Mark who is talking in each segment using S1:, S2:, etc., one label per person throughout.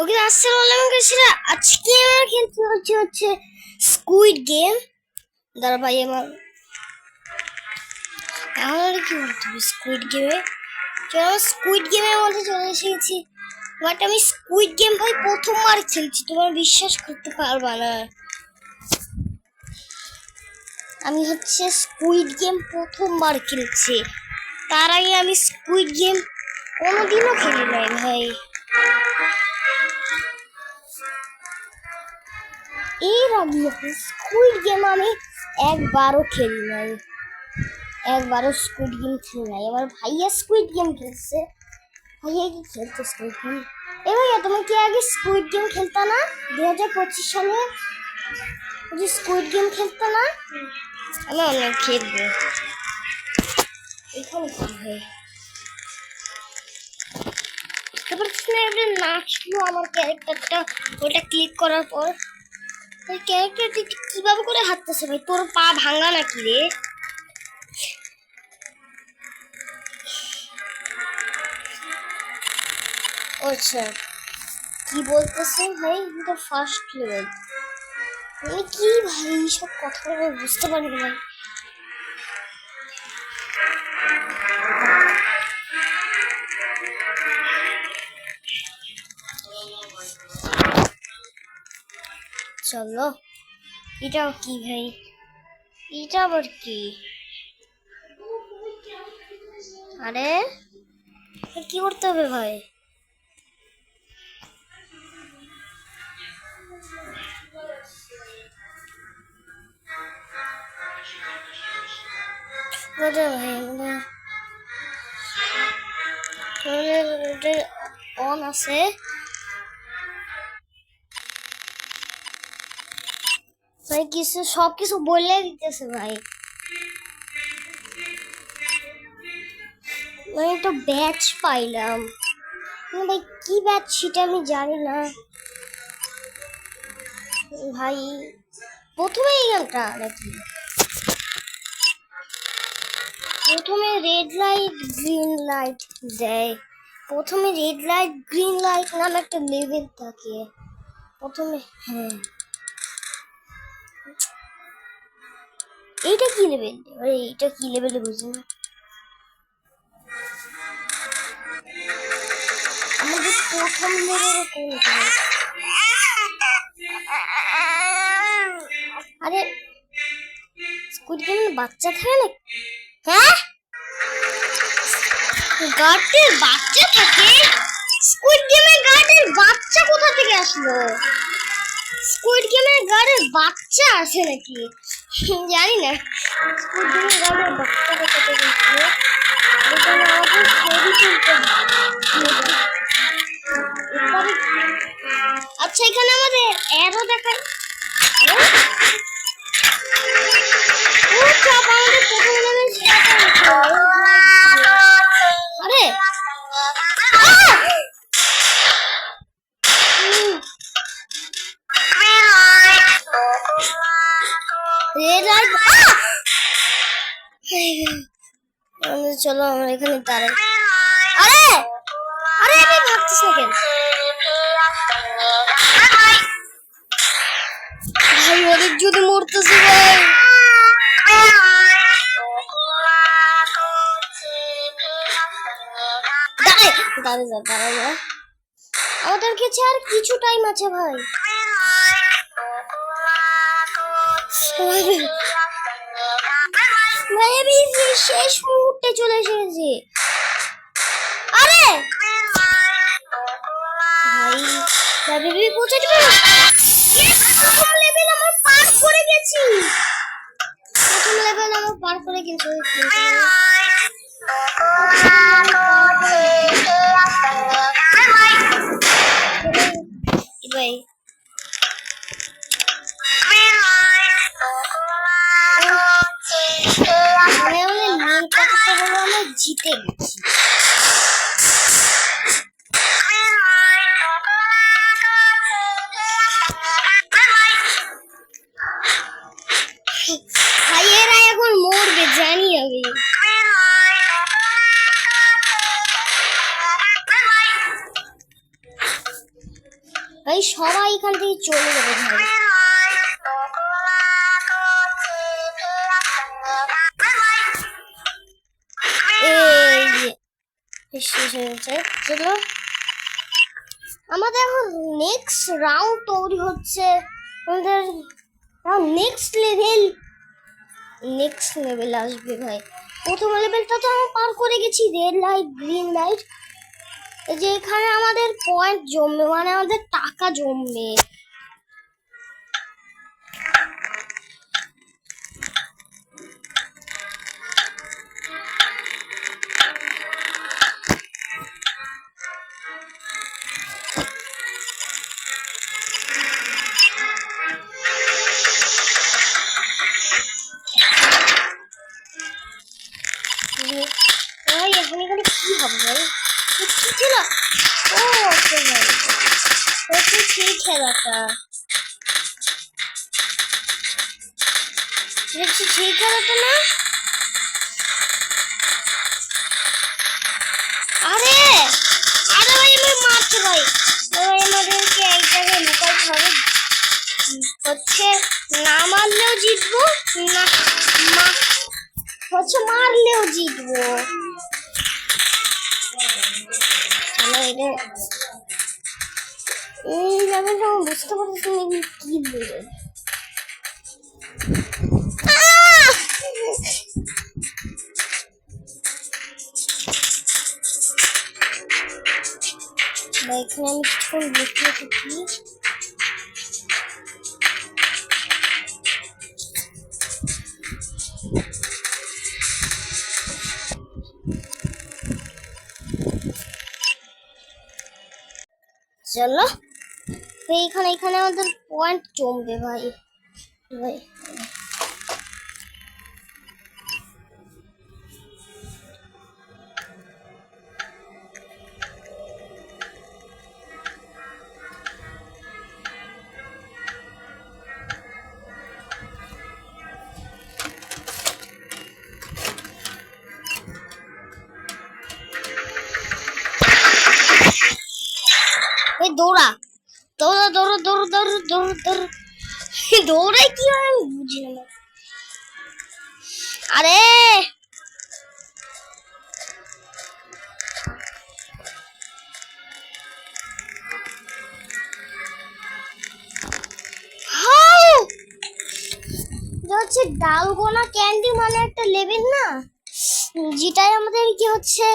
S1: ওকে, আসসালামু আলাইকুম গাইসরা। আজকে আমরা খেলতে হচ্ছে স্কুইড গেম। দাঁড়া ভাই, আমার কি বলতে হবে স্কুইড গেমে। চলো স্কুইড গেমের মধ্যে চলে এসেছি। বাট আমি স্কুইড গেম ভাই প্রথমবার খেলছি, তোমরা বিশ্বাস করতে পারবা না। আমি হচ্ছে স্কুইড গেম প্রথমবার খেলছি। তার আগে আমি স্কুইড গেম কোনোদিনও খেলি নাই ভাই। এর আগে স্কুইড গেম আমি একবারও খেলি নাই, একবারও স্কুইড গেম খেলি নাই। আমার ভাইয়া স্কুইড গেম খেলছে। ভাইয়া কি খেলতো স্কুইড গেম? এ ভাইয়া, তুমি কি আগে স্কুইড গেম খেলতা না? 2025 সালে স্কুইড গেম খেলতো না? আমি অনেক খেলবো। এখানে কি হয় তারপর নাচলো আমার ক্যারেক্টারটা। ওটা ক্লিক করার পর ক্যারেক্টারটি কিভাবে করে হাঁটতেছে ভাই? তোর পা ভাঙা নাকি রে? আচ্ছা, কি বলতেছে ভাই? এটা ফার্স্ট লেভেল। মানে কি ভাই, সব কথা বুঝতে পারি না। চলো, এটাও কি ভাই? এটা আবার কি? আরে কি করতে হবে ভাই? অন আছে ভাই, কিছু সবকিছু বলে দিতেছে ভাই। মানে একটা ব্যাচ পাইলাম ভাই, কি ব্যাচ সেটা আমি জানি না ভাই। প্রথমে এই গেমটা নাকি? প্রথমে রেড লাইট গ্রিন লাইট দেয়। প্রথমে রেড লাইট গ্রিন লাইট নামে একটা লেভেল থাকে প্রথমে। হ্যাঁ, এইটা কি লেভেল? এইটা কি লেভেলে বুঝি না। আমাদের প্রথম লেভেলে কোন? আরে স্কুইড গেমে বাচ্চা থাকে না? হ্যাঁ, গার্ডের বাচ্চা থাকে? স্কুইড গেমে গার্ডের বাচ্চা কোথা থেকে আসলো? স্কুইড গেমে গার্ডের বাচ্চা আছে নাকি? জানি না স্কুইড গেমে গার্ডের বাচ্চা কোথা থেকে আসলো। এখানে আমাদের ছবি তুলতে হবে। আচ্ছা, এখানে আমাদের অ্যারো দেখায়। ও চাপ, আমাদের প্রথম লেভেল আরে চলো আমরা এখানে দাঁড়াই। আরে আরে আমি ভাবছিস না কেন ভাই? ওদের যদি মরতেছে ভাই। দাঁড়াই আমাদের কাছে আর কিছু টাইম আছে ভাই। ভাই আমি শেষ মুহূর্তে চলে এসেছি। আরে ভাই বেবি পৌঁছে দিবে। প্রথম লেভেল আমরা পার করে গেছি। প্রথম লেভেল আমরা পার করে গেছি ভাই। আমরা জিতে গেছি। ভাইয়েরা এখন মরবে জানি আমি। ভাই সবাই এখান থেকে চলে যাবে ভাই। চলো আমাদের এখন নেক্সট রাউন্ড তৈরি হচ্ছে। আমাদের নেক্সট লেভেল আসবে ভাই। প্রথম লেভেলটা তো আমরা পার করে গেছি, রেড লাইট গ্রিন লাইট। যে এখানে আমাদের পয়েন্ট জমবে, মানে আমাদের টাকা জমবে। ভাই এখন এখানে কি হবে ভাই? কি খেলা? ও আচ্ছা ভাই, হচ্ছে সেই খেলাটা, দেখছি সেই খেলাটা না। আরে আরে ভাই আমি মারছে ভাই। ভাই আমাদেরকে এক জায়গায় লুকাতে হবে। হচ্ছে না মারলেও জিতবো, না হচ্ছে মারলেও জিতবো। এই লেভেলটা বুঝতে পারছি তুমি কি বলবে। এখানে আমি কিছুক্ষণ বসে থাকি। চলো এইখানে আমাদের পয়েন্ট জমবে ভাই। ভাই দৌড়া দৌড়া দৌড়া দৌড় দৌড় দৌড় দৌড় দৌড়াই কি হয় আমি বুঝি না। আরে হচ্ছে ডালগোনা ক্যান্ডি মানে একটা লেভেল না, যেটাই আমাদের কি হচ্ছে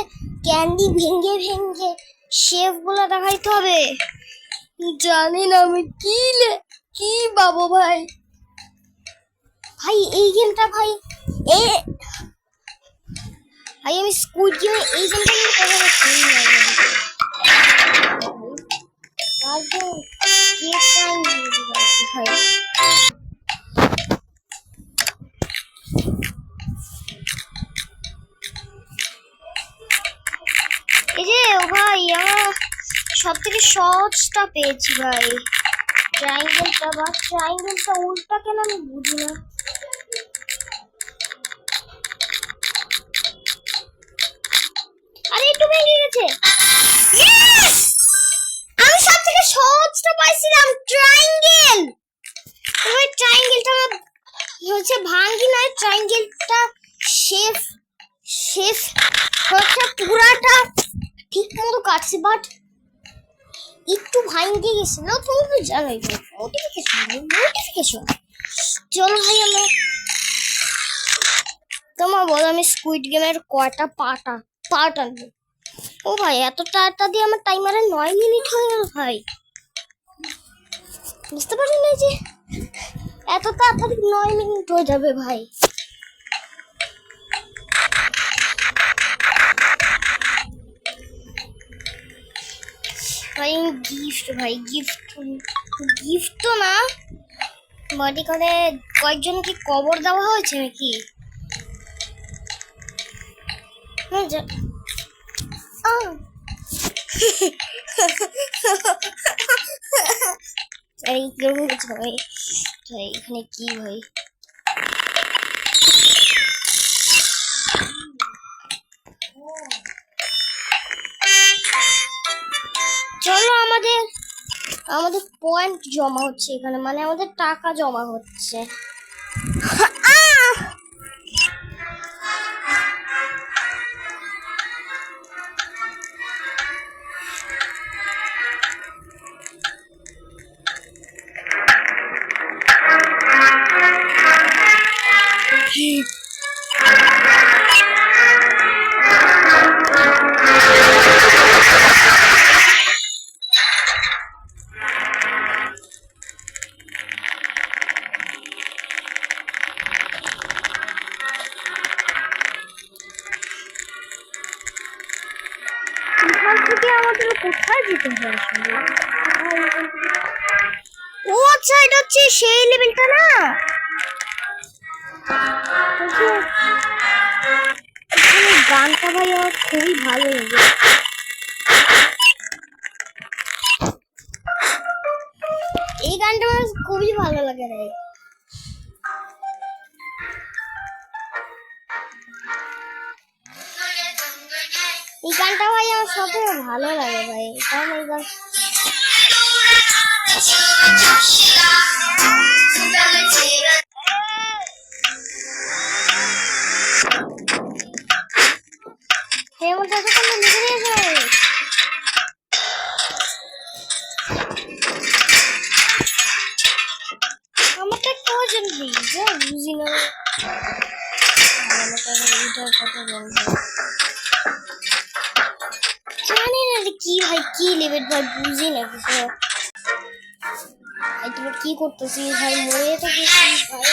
S1: ক্যান্ডি ভেঙে ভেঙে শেফ গুলো দেখাইতে হবে। জানি না আমি কি পাবো ভাই। ভাই এই গেমটা ভাই ভাই আমি স্কুল গেমে এই গেমটা কিন্তু কখনো খেলি না ভাই। এই যে ভাই আমরা সব থেকে সহজটা পেয়েছি ভাই, ট্রায়াঙ্গেলটা উল্টা কেন আমি বুঝি না। আরে একটু ভেঙে গেছে। আমি সব থেকে সহজটা পাইছিলাম ট্রায়াঙ্গেল। ওই ট্রায়াঙ্গেলটা হচ্ছে ভাঙি নয়, ট্রায়াঙ্গেলটা শেফ হচ্ছে পুরাটা ঠিক মতো কাটছে, বাট একটু ভাঙে গেছিল। তুমি তো জানোই নোটিফিকেশন। চলো ভাই আমরা তোমার বলো আমি স্কুইড গেমের কয়টা পার্ট আনবো। ও ভাই এত টাটা দিয়ে আমার টাইমারে 9 মিনিট হয়ে গেল ভাই। বুঝতে পারি না যে এত তাড়াতাড়ি 9 মিনিট হয়ে যাবে ভাই। ভাই গিফট তো না, বডি করে কয়েকজনকে কবর দেওয়া হয়েছে নাকি। এই ভাই এখানে কি ভাই, চলো আমাদের আমাদের পয়েন্ট জমা হচ্ছে এখানে, মানে আমাদের টাকা জমা হচ্ছে। এখান থেকে আমাদের কোথায় যেতে হবে আসলে? ও আচ্ছা, এটা হচ্ছে সেই লেভেলটা না? এখানে গানটা ভাই আমার খুবই ভালো লাগে। এই গানটা আমার খুবই ভালো লাগে রে। এই গানটা ভাই আমার সবথেকে ভালো লাগে ভাই, কারণ এই গান আমারটা কজন বুঝি না কথা বলবো, জানি না কি ভাই, কি লেভেল ভাই, বুঝি না কিছু ভাই। তুমি কি করতেছিস ভাই? মরে তো গেছিস ভাই।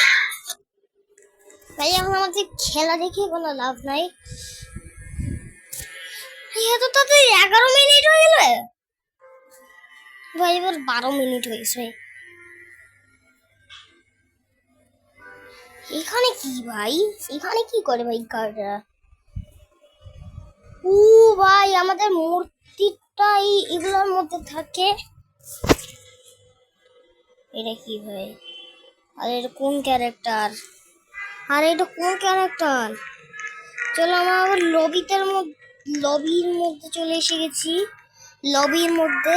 S1: ভাই এখন আমাদের খেলা দেখে কোনো লাভ নাই। এত তাড়াতাড়ি 11 মিনিট হয়ে গেল ভাই, এবার 12 মিনিট হয়েছে। এখানে কি ভাই, এখানে কি করে ভাই গার্ডরা? ও ভাই, আমাদের মূর্তিটা এগুলোর মধ্যে থাকে। এটা কি ভাই? আর এটা কোন ক্যারেক্টার? আর এটা কোন ক্যারেক্টার? চলো আমরা আবার লবির মধ্যে চলে এসে গেছি। লবির মধ্যে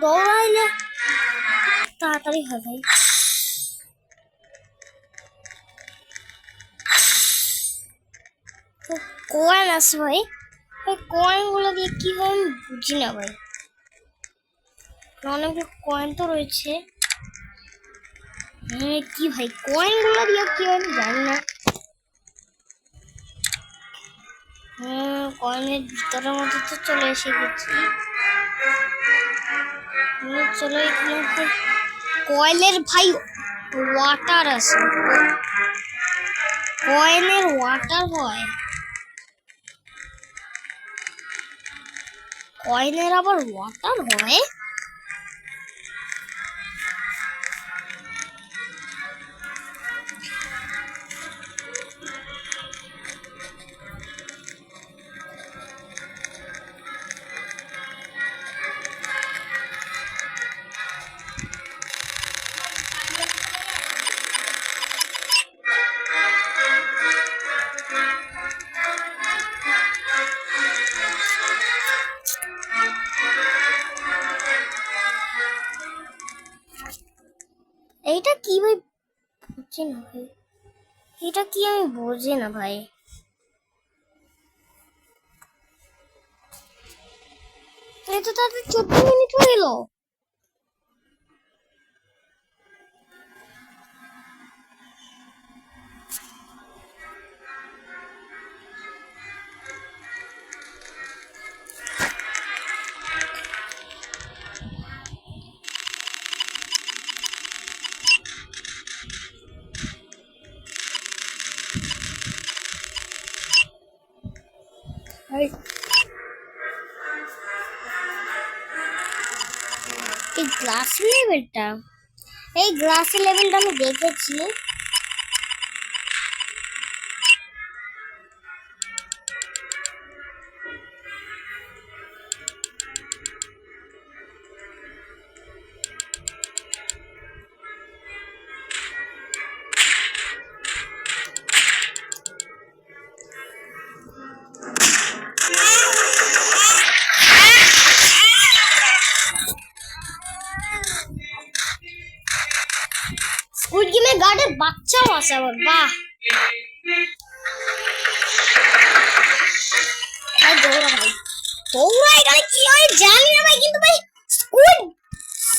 S1: দৌড়াইলে তাড়াতাড়ি হয় ভাই। কয়েন আছে ভাই, কয়েন গুলো দিয়ে কি হয় আমি বুঝি না ভাই। অনেক কয়েন তো রয়েছে। কি ভাই, কয়েন গুলো দিয়ে কি হয় আমি জানি না। কয়েনের ভিতরের মধ্যে তো চলে এসে গেছি। চলো এখানে কয়েলের ভাই ওয়াটার আছে, কয়েনের ওয়াটার হয়, কয়েনের আবার ওয়াটার হয়। এইটা কি ভাই বুঝছি না ভাই, এটা কি আমি বুঝি না ভাই। এই তো তাদের 14 মিনিট হয়ে গেল। এই গ্লাস লেভেলটা, এই গ্লাস লেভেলটা আমি দেখেছি। আছে আবার, বাহ। ভাই দৌড়া ভাই, দৌড়া। এখানে কি হয় জানি না ভাই, কিন্তু ভাই স্কুইড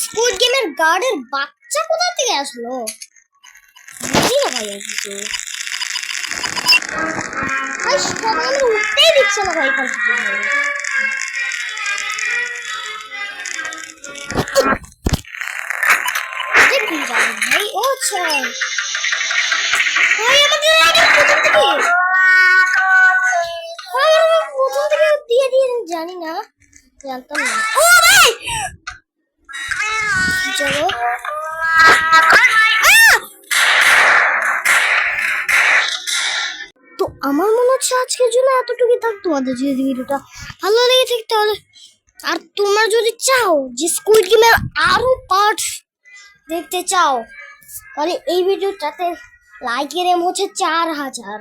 S1: স্কুইড গেমের গার্ডের বাচ্চা কোথা থেকে আসলো বুঝি না ভাই। আর কিছু ভাই সবাই আমার উঠতেই দিচ্ছে না ভাই এখান থেকে। এটা কি জানি ভাই। ও আচ্ছা ভাই, আমাদের আগে প্রথম থেকে ভাই, আমাকে প্রথম থেকে দিয়ে দিয়ে জানি না, জানতাম না। ও ভাই চলো। তো আমার মনে হচ্ছে আজকের জন্য এতটুকুই থাক। তোমাদের যদি ভিডিওটা ভালো লেগে থাকে তাহলে, আর তোমরা যদি চাও যে স্কুইড গেমের আরো পার্ট দেখতে চাও, তাহলে এই ভিডিওটাতে লাইকের এম হচ্ছে 4000।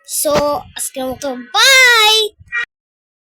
S1: সো আজকের মতো বাই।